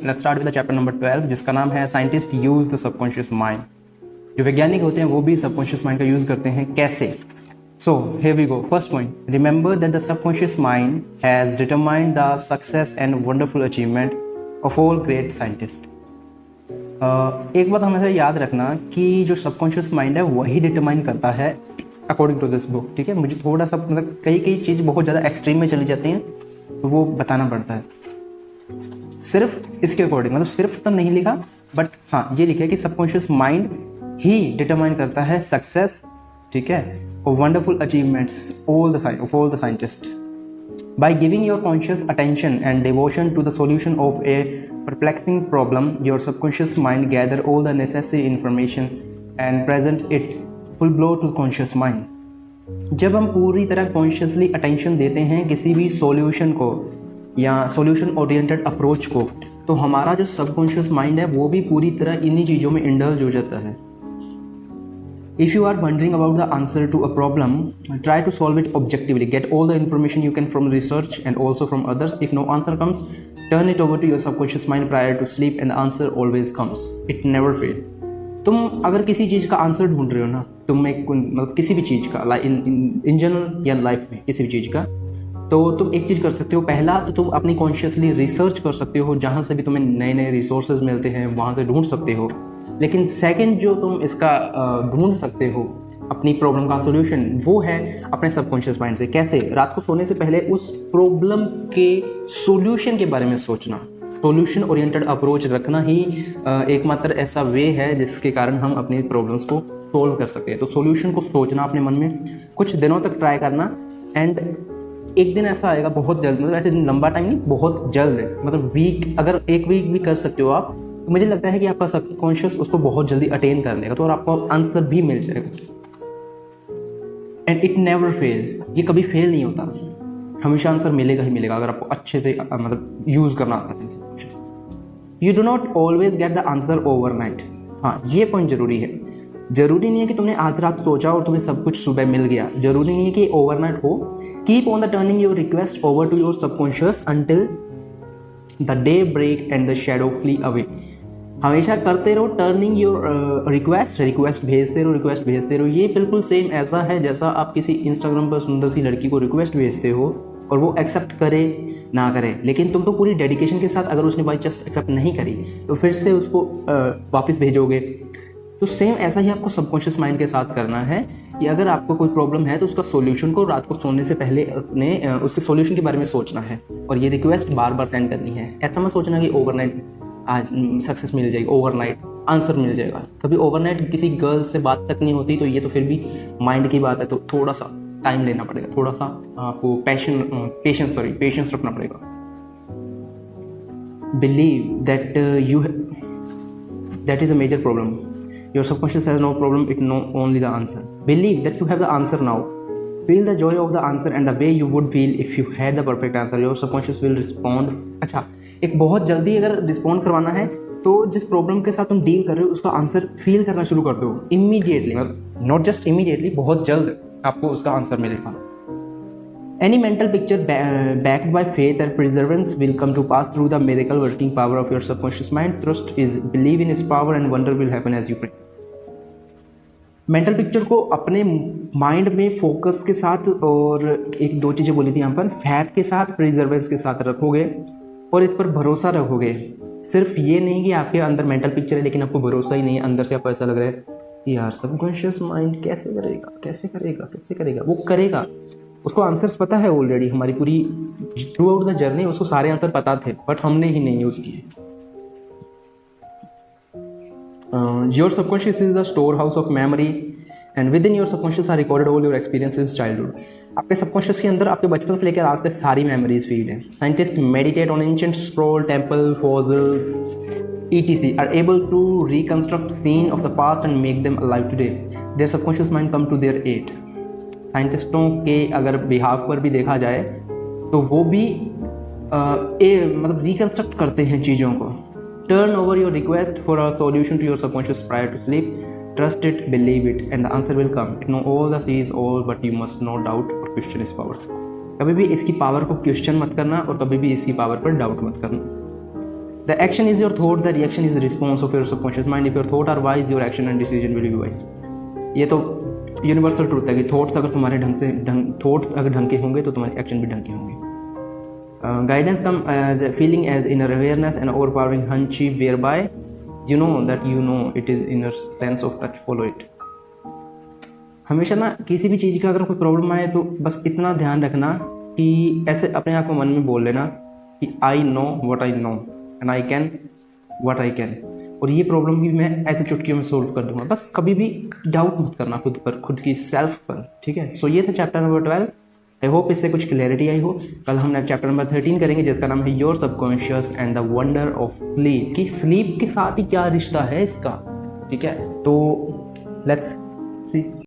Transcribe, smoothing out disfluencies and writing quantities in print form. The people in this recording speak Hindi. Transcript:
Let's start with chapter number 12 जिसका नाम है scientist use the subconscious mind. जो वैज्ञानिक होते हैं वो भी सबकॉन्शियस माइंड का यूज करते हैं। कैसे? So here we go. First point, remember that the subconscious mind has determined the success and wonderful achievement of all great scientist. एक बात हमेशा याद रखना कि जो सबकॉन्शियस माइंड है वही डिटरमाइन करता है अकॉर्डिंग टू दिस बुक। ठीक है, मुझे थोड़ा सा मतलब कई चीज़ बहुत ज़्यादा एक्सट्रीम में चली जाती हैं तो वो बताना पड़ता है। सिर्फ इसके अकॉर्डिंग, मतलब सिर्फ तो नहीं लिखा, बट हाँ ये लिखा है कि सबकॉन्शियस माइंड ही डिटरमाइन करता है सक्सेस, ठीक है, और wonderful achievements of all the scientist. By giving your conscious attention and devotion to the solution of a perplexing problem, your subconscious mind gather all the necessary information and present it full blow to conscious mind. जब हम पूरी तरह कॉन्शियसली अटेंशन देते हैं किसी भी सॉल्यूशन को या सॉल्यूशन ओरिएंटेड अप्रोच को, तो हमारा जो सबकॉन्शियस माइंड है वो भी पूरी तरह इन्हीं चीज़ों में इंडल्ज हो जाता है। If you are wondering about the answer to a problem, try to solve it objectively. Get all the information you can from research and also from others. If no answer comes, turn it over to your subconscious mind prior to sleep and the answer always comes. It never fails. तुम अगर किसी चीज़ का आंसर ढूंढ रहे हो ना, तुम मतलब किसी भी चीज़ का इन जनरल या लाइफ में किसी भी चीज़ का, तो तुम एक चीज़ कर सकते हो। पहला तो तुम अपनी कॉन्शियसली रिसर्च कर सकते हो, जहाँ से भी तुम्हें नए नए रिसोर्सेज मिलते हैं वहाँ से ढूंढ सकते हो। लेकिन सेकंड जो तुम इसका ढूंढ सकते हो अपनी प्रॉब्लम का सॉल्यूशन, वो है अपने सबकॉन्शियस माइंड से। कैसे? रात को सोने से पहले उस प्रॉब्लम के सॉल्यूशन के बारे में सोचना, सॉल्यूशन ओरिएंटेड अप्रोच रखना ही एकमात्र ऐसा वे है जिसके कारण हम अपनी प्रॉब्लम्स को सॉल्व कर सकते हैं। तो सॉल्यूशन को सोचना अपने मन में, कुछ दिनों तक ट्राई करना, एंड एक दिन ऐसा आएगा बहुत जल्द, मतलब ऐसे लंबा टाइम नहीं, बहुत जल्द, मतलब वीक, अगर एक वीक भी कर सकते हो आप, तो मुझे लगता है कि आपका सबकॉन्शियस उसको बहुत जल्दी अटेन कर लेगा, तो और आपको आंसर भी मिल जाएगा। एंड इट नेवर फेल, ये कभी फेल नहीं होता, हमेशा आंसर मिलेगा ही मिलेगा अगर आपको अच्छे से मतलब यूज़ करना आता है। You do not always get the answer overnight. हाँ, ये पॉइंट जरूरी है। जरूरी नहीं है कि तुमने आज रात सोचा और तुम्हें सब कुछ सुबह मिल गया। जरूरी नहीं है कि ओवरनाइट हो। Keep on the turning your request over to your subconscious until the day break and the shadow flee away. हमेशा करते रहो टर्निंग योर रिक्वेस्ट भेजते रहो। ये बिल्कुल सेम ऐसा है जैसा आप किसी इंस्टाग्राम पर सुंदर सी लड़की को रिक्वेस्ट भेजते हो और वो एक्सेप्ट करे ना करे, लेकिन तुम तो पूरी डेडिकेशन के साथ, अगर उसने बाई चांस एक्सेप्ट नहीं करी तो फिर से उसको वापस भेजोगे। तो सेम ऐसा ही आपको सबकॉन्शियस माइंड के साथ करना है कि अगर आपको कोई प्रॉब्लम है तो उसका सॉल्यूशन को रात को सोने से पहले अपने उसके सॉल्यूशन के बारे में सोचना है, और ये रिक्वेस्ट बार बार सेंड करनी है। ऐसा मत सोचना कि ओवरनाइट आज सक्सेस मिल जाएगी, ओवरनाइट आंसर मिल जाएगा। कभी ओवरनाइट किसी गर्ल से बात तक नहीं होती, तो ये तो फिर भी माइंड की बात है, तो थोड़ा सा टाइम लेना पड़ेगा, थोड़ा सा आपको पेशेंस रखना पड़ेगा। Believe that is a major problem. Your subconscious has no problem, it know only the answer. Believe that you have the answer now. Feel the joy of the answer and the way you would feel if you had the perfect answer. Your subconscious will respond. अच्छा, एक बहुत जल्दी अगर रिस्पॉन्ड करवाना है तो जिस प्रॉब्लम के साथ तुम डील कर रहे हो उसका आंसर फील करना शुरू कर दो इमीडिएटली, मतलब नॉट जस्ट इमीडिएटली, बहुत जल्द आपको उसका आंसर मिलेगा। Any mental picture backed by faith and perseverance will come to pass through the miracle working power of your subconscious mind. Trust is believe in its power and wonder will happen as you pray. Mental picture को अपने माइंड में फोकस के साथ, और एक दो चीज़ें बोली थी यहाँ पर, फैथ के साथ, प्रिजर्वेंस के साथ रखोगे और इस पर भरोसा रखोगे। सिर्फ ये नहीं कि आपके अंदर मेंटल पिक्चर है लेकिन आपको भरोसा ही नहीं है, अंदर से आपको ऐसा लग रहा है कि यार सबकॉन्शियस माइंड कैसे करेगा। वो करेगा, उसको आंसर्स पता है ऑलरेडी। हमारी पूरी थ्रू आउट द जर्नी उसको सारे आंसर पता थे, बट हमने ही नहीं यूज़ किए। Your subconscious is the storehouse of memory and within your subconscious are recorded all your experiences childhood. आपके सबकॉन्शियस के अंदर आपके बचपन से लेकर आज तक सारी मेमोरीज फीड है। Scientist meditate on ancient scroll, temple, fossil etc are able to reconstruct scene of the past and make them alive today. Their subconscious mind come to their aid. साइंटिस्टों के अगर बिहाफ पर भी देखा जाए तो वो भी मतलब रिकन्स्ट्रक्ट करते हैं चीज़ों को। Turn over your request for a solution to your subconscious prior to sleep. Trust it, believe it and the answer will come. It know all the sees all but you must no doubt और क्वेश्चन इज पावर। कभी भी इसकी पावर को क्वेश्चन मत करना और कभी भी इसकी पावर पर डाउट मत करना। The action is your thought, the reaction is the response of your subconscious mind. If your thought are wise, your action and decision will be wise. ये तो यूनिवर्सल ट्रूथ है कि थॉट्स अगर तुम्हारे थॉट्स अगर ढंग के होंगे तो तुम्हारे एक्शन भी ढंग के होंगे. Guidance comes as a feeling, as inner awareness and overpowering hunch, whereby you know that you know it is inner sense of touch. Follow it. हमेशा ना किसी भी चीज़ का अगर कोई प्रॉब्लम आए तो बस इतना ध्यान रखना कि ऐसे अपने आप को मन में बोल लेना कि I know what I know and I can what I can. और ये प्रॉब्लम भी मैं ऐसे चुटकियों में सोल्व कर दूंगा. बस कभी भी डाउट मत करना खुद पर, खुद की सेल्फ पर. ठीक है. सो ये था चैप्टर नंबर 12. आई होप इससे कुछ क्लैरिटी आई हो. कल हम चैप्टर नंबर 13 करेंगे जिसका नाम है your subconscious and the wonder of sleep. कि स्लीप के साथ ही क्या रिश्ता है इसका. ठीक है. तो लेट्स सी.